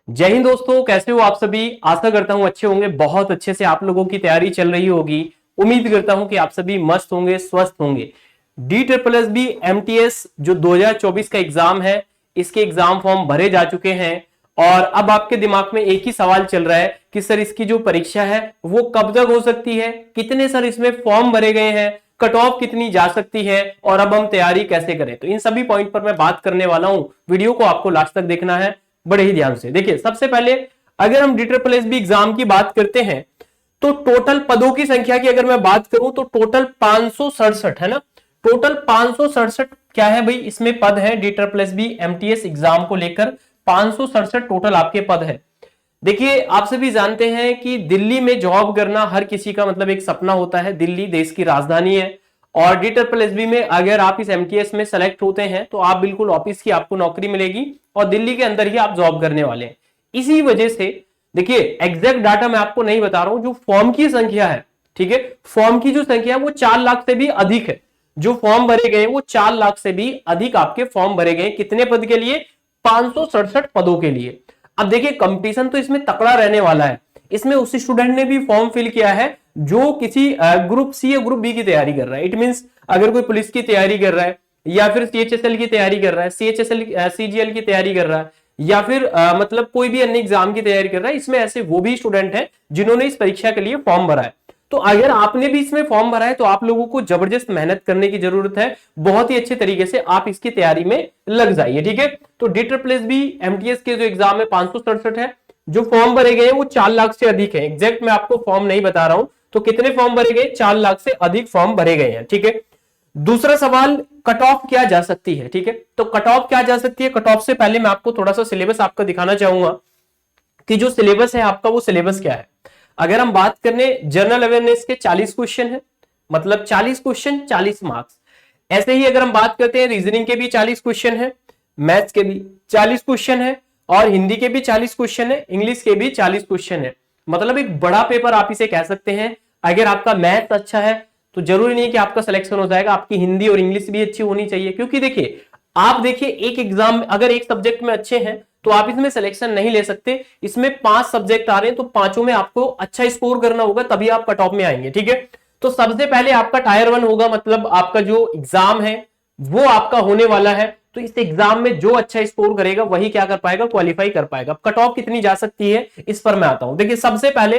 जय हिंद दोस्तों, कैसे हो आप सभी। आशा करता हूं अच्छे होंगे। बहुत अच्छे से आप लोगों की तैयारी चल रही होगी। उम्मीद करता हूं कि आप सभी मस्त होंगे, स्वस्थ होंगे। DSSB MTS जो 2024 का एग्जाम है, इसके एग्जाम फॉर्म भरे जा चुके हैं। और अब आपके दिमाग में एक ही सवाल चल रहा है कि सर इसकी जो परीक्षा है वो कब तक हो सकती है, कितने सर इसमें फॉर्म भरे गए हैं, कट ऑफ कितनी जा सकती है, और अब हम तैयारी कैसे करें। तो इन सभी पॉइंट पर मैं बात करने वाला हूं। वीडियो को आपको लास्ट तक देखना है बड़े ही ध्यान से। देखिए, सबसे पहले अगर हम DSSB एग्जाम की बात करते हैं तो टोटल पदों की संख्या की अगर मैं बात करूं तो टोटल 567 है ना। टोटल 567 क्या है भाई, इसमें पद है DSSB MTS एग्जाम को लेकर 567 टोटल आपके पद है। देखिए, आप सभी जानते हैं कि दिल्ली में जॉब करना हर किसी का मतलब एक सपना होता है। दिल्ली देश की राजधानी है और DSSB में अगर आप इस MTS में सेलेक्ट होते हैं तो आप बिल्कुल ऑफिस की आपको नौकरी मिलेगी और दिल्ली के अंदर ही आप जॉब करने वाले हैं। इसी वजह से देखिए, एग्जैक्ट डाटा मैं आपको नहीं बता रहा हूं, जो फॉर्म की संख्या है, ठीक है, फॉर्म की जो संख्या है वो 4 लाख से भी अधिक है। जो फॉर्म भरे गए वो 4 लाख से भी अधिक आपके फॉर्म भरे गए। कितने पद के लिए? 567 पदों के लिए। अब देखिए, कंपटीशन तो इसमें तकड़ा रहने वाला है। इसमें उस स्टूडेंट ने भी फॉर्म फिल किया है जो किसी ग्रुप सी या ग्रुप बी की तैयारी कर रहा है। इट मींस अगर कोई पुलिस की तैयारी कर रहा है या फिर CHSL की तैयारी कर रहा है, CGL की तैयारी कर रहा है, या फिर मतलब कोई भी अन्य एग्जाम की तैयारी कर रहा है, इसमें ऐसे वो भी स्टूडेंट हैं जिन्होंने इस परीक्षा के लिए फॉर्म भरा है। तो अगर आपने भी इसमें फॉर्म भरा है तो आप लोगों को जबरदस्त मेहनत करने की जरूरत है। बहुत ही अच्छे तरीके से आप इसकी तैयारी में लग जाइए, ठीक है। तो DSSB MTS के जो एग्जाम है 567 है। जो फॉर्म भरे गए वो 4 लाख से अधिक है। एग्जैक्ट मैं आपको फॉर्म नहीं बता रहा हूं, तो कितने फॉर्म भरे गए? 4 लाख से अधिक फॉर्म भरे गए हैं, ठीक है। दूसरा सवाल, कट ऑफ क्या जा सकती है, ठीक है। तो कट ऑफ क्या जा सकती है? कट ऑफ से पहले मैं आपको थोड़ा सा सिलेबस आपका दिखाना चाहूंगा कि जो सिलेबस है आपका वो सिलेबस क्या है। अगर हम बात करें जनरल अवेयरनेस के 40 क्वेश्चन है, मतलब 40 क्वेश्चन 40 मार्क्स। ऐसे ही अगर हम बात करते हैं रीजनिंग के भी 40 क्वेश्चन है, मैथ्स के भी 40 क्वेश्चन है, और हिंदी के भी 40 क्वेश्चन है, इंग्लिश के भी 40 क्वेश्चन है। मतलब एक बड़ा पेपर आप इसे कह सकते हैं। अगर आपका मैथ अच्छा है तो जरूरी नहीं कि आपका सिलेक्शन हो जाएगा, आपकी हिंदी और इंग्लिश भी अच्छी होनी चाहिए। क्योंकि देखिए, आप देखिए, एक एग्जाम अगर एक सब्जेक्ट में अच्छे हैं तो आप इसमें सिलेक्शन नहीं ले सकते। इसमें 5 सब्जेक्ट आ रहे हैं तो पांचों में आपको अच्छा स्कोर करना होगा, तभी आप कट ऑफ में आएंगे, ठीक है। तो सबसे पहले आपका टायर 1 होगा, मतलब आपका जो एग्जाम है वो आपका होने वाला है। तो इस एग्जाम में जो अच्छा स्कोर करेगा वही क्या कर पाएगा? क्वालिफाई कर पाएगा। कट ऑफ कितनी जा सकती है इस पर मैं आता हूं। देखिए, सबसे पहले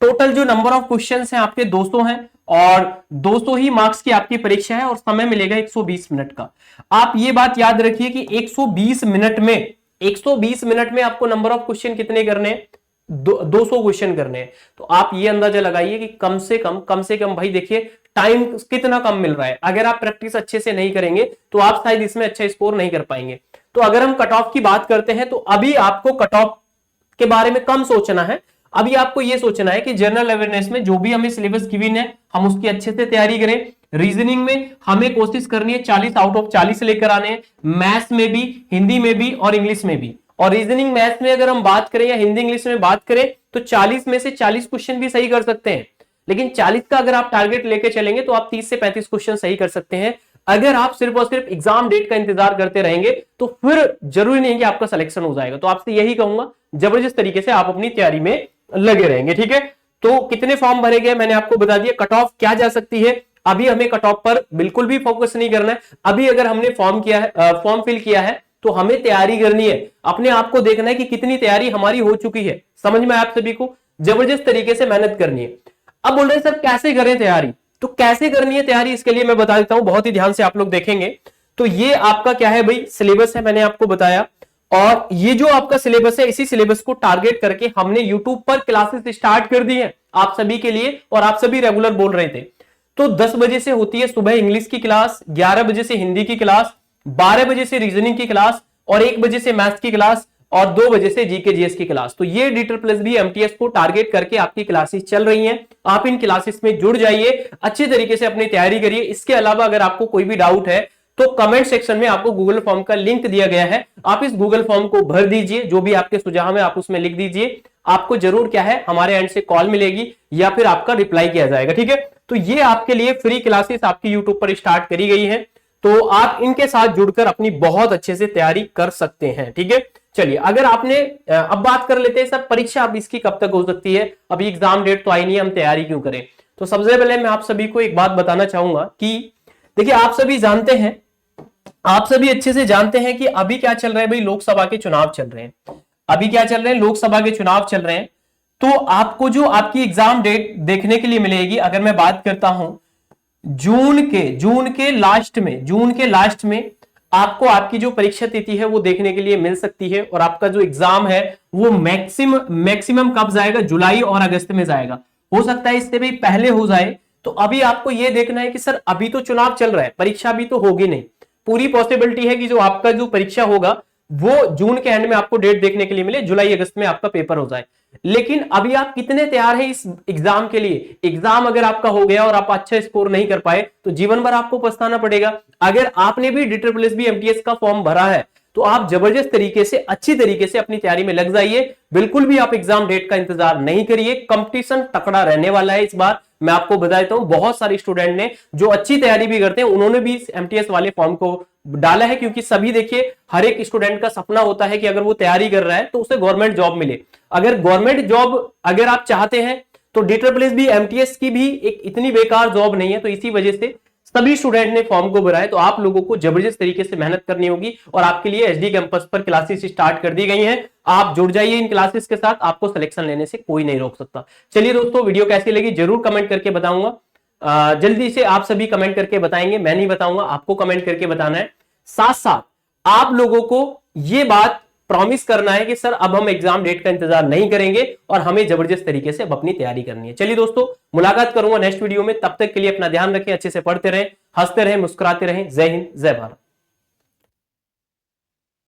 टोटल जो नंबर ऑफ क्वेश्चंस हैं आपके 200 हैं और 200 ही मार्क्स की आपकी परीक्षा है और समय मिलेगा 120 मिनट का। आप ये बात याद रखिए कि 120 मिनट में आपको नंबर ऑफ क्वेश्चन कितने करने हैं? 200 क्वेश्चन करने हैं। तो आप ये अंदाजा लगाइए कि कम से कम भाई देखिए, टाइम कितना कम मिल रहा है। अगर आप प्रैक्टिस अच्छे से नहीं करेंगे तो आप शायद इसमें अच्छा स्कोर नहीं कर पाएंगे। तो अगर हम कट ऑफ की बात करते हैं तो अभी आपको कट ऑफ के बारे में कम सोचना है। अभी आपको यह सोचना है कि जनरल अवेयरनेस में जो भी हमें सिलेबस गिवन है हम उसकी अच्छे से तैयारी करें। रीजनिंग में हमें कोशिश करनी है 40 आउट ऑफ 40 लेकर आने हैं, मैथ्स में भी, हिंदी में भी और इंग्लिश में भी। और रीजनिंग मैथ्स में अगर हम बात करें या हिंदी इंग्लिश में बात करें तो 40 में से 40 क्वेश्चन भी सही कर सकते हैं। लेकिन 40 का अगर आप टारगेट लेके चलेंगे तो आप 30 से 35 क्वेश्चन सही कर सकते हैं। अगर आप सिर्फ और सिर्फ एग्जाम डेट का इंतजार करते रहेंगे तो फिर जरूरी नहीं कि आपका सिलेक्शन हो जाएगा। तो आपसे यही कहूंगा, जबरदस्त तरीके से आप अपनी तैयारी में लगे रहेंगे, ठीक है। तो कितने फॉर्म भरे गए मैंने आपको बता दिया। कट ऑफ क्या जा सकती है, अभी हमें कट ऑफ पर बिल्कुल भी फोकस नहीं करना है। अभी अगर हमने फॉर्म फिल किया है तो हमें तैयारी करनी है। अपने आप को देखना है कि कितनी तैयारी हमारी हो चुकी है। समझ में आप सभी को? जबरदस्त तरीके से मेहनत करनी है। अब बोल रहे सर कैसे करें तैयारी? तो कैसे करनी है तैयारी, इसके लिए मैं बता देता हूं, बहुत ही ध्यान से आप लोग देखेंगे। तो ये आपका क्या है भाई, सिलेबस है, मैंने आपको बताया। और ये जो आपका सिलेबस है, इसी सिलेबस को टारगेट करके हमने YouTube पर क्लासेस स्टार्ट कर दी है आप सभी के लिए, और आप सभी रेगुलर बोल रहे थे। तो 10 बजे से होती है सुबह इंग्लिश की क्लास, 11 बजे से हिंदी की क्लास, 12 बजे से रीजनिंग की क्लास, और 1 बजे से मैथ्स की क्लास, और 2 बजे से जीके जीएस की क्लास। तो ये DSSB MTS को टारगेट करके आपकी क्लासेस चल रही हैं। आप इन क्लासेस में जुड़ जाइए, अच्छे तरीके से अपनी तैयारी करिए। इसके अलावा अगर आपको कोई भी डाउट है तो कमेंट सेक्शन में आपको गूगल फॉर्म का लिंक दिया गया है, आप इस गूगल फॉर्म को भर दीजिए। जो भी आपके सुझाव है आप उसमें लिख दीजिए। आपको जरूर क्या है, हमारे एंड से कॉल मिलेगी या फिर आपका रिप्लाई किया जाएगा, ठीक है। तो ये आपके लिए फ्री क्लासेस आपकी यूट्यूब पर स्टार्ट करी गई है, तो आप इनके साथ जुड़कर अपनी बहुत अच्छे से तैयारी कर सकते हैं, ठीक है। चलिए अगर आपने अब बात कर लेते हैं सर परीक्षा अब इसकी कब तक हो सकती है, अभी एग्जाम डेट तो आई नहीं है, हम तैयारी क्यों करें। तो सबसे पहले मैं आप सभी को एक बात बताना चाहूंगा कि देखिए आप सभी जानते हैं, आप सभी अच्छे से जानते हैं कि अभी क्या चल रहा है भाई, लोकसभा के चुनाव चल रहे हैं। अभी क्या चल रहे हैं, लोकसभा के चुनाव चल रहे हैं। तो आपको जो आपकी एग्जाम डेट देखने के लिए मिलेगी, अगर मैं बात करता हूं जून के लास्ट में आपको आपकी जो परीक्षा तिथि है वो देखने के लिए मिल सकती है। और आपका जो एग्जाम है वो मैक्सिमम कब जाएगा, जुलाई और अगस्त में जाएगा। हो सकता है इससे भी पहले हो जाए। तो अभी आपको यह देखना है कि सर अभी तो चुनाव चल रहा है, परीक्षा भी तो होगी नहीं। पूरी पॉसिबिलिटी है कि जो आपका जो परीक्षा होगा वो जून के एंड में आपको डेट देखने के लिए मिले, जुलाई अगस्त में आपका पेपर हो जाए। लेकिन अभी आप कितने तैयार हैं इस एग्जाम के लिए। एग्जाम अगर आपका हो गया और आप अच्छा स्कोर नहीं कर पाए तो जीवन भर आपको पछताना पड़ेगा। अगर आपने भी DSSB MTS का फॉर्म भरा है तो आप जबरदस्त तरीके से, अच्छी तरीके से अपनी तैयारी में लग जाइए। बिल्कुल भी आप एग्जाम डेट का इंतजार नहीं करिए, कंपटीशन तकड़ा रहने वाला है इस बार। मैं आपको बता देता हूं, बहुत सारे स्टूडेंट ने जो अच्छी तैयारी भी करते हैं उन्होंने भी इस MTS वाले फॉर्म को डाला है। क्योंकि सभी देखिए, हर एक स्टूडेंट का सपना होता है कि अगर वो तैयारी कर रहा है तो उसे गवर्नमेंट जॉब मिले। अगर गवर्नमेंट जॉब अगर आप चाहते हैं तो DSSB MTS की भी एक इतनी बेकार जॉब नहीं है। तो इसी वजह से सभी स्टूडेंट ने फॉर्म को भरा है। तो आप लोगों को जबरदस्त तरीके से मेहनत करनी होगी और आपके लिए SD कैंपस पर क्लासेस स्टार्ट कर दी गई हैं। आप जुड़ जाइए इन क्लासेस के साथ, आपको सिलेक्शन लेने से कोई नहीं रोक सकता। चलिए दोस्तों, वीडियो कैसी लगी जरूर कमेंट करके बताऊंगा। जल्दी से आप सभी कमेंट करके बताएंगे, मैं नहीं बताऊंगा, आपको कमेंट करके बताना है। साथ साथ आप लोगों को यह बात प्रॉमिस करना है कि सर अब हम एग्जाम डेट का इंतजार नहीं करेंगे और हमें जबरदस्त तरीके से अब अपनी तैयारी करनी है। चलिए दोस्तों, मुलाकात करूंगा नेक्स्ट वीडियो में। तब तक के लिए अपना ध्यान रखें, अच्छे से पढ़ते रहें, हंसते रहें, मुस्कुराते रहें। जय हिंद, जय भारत।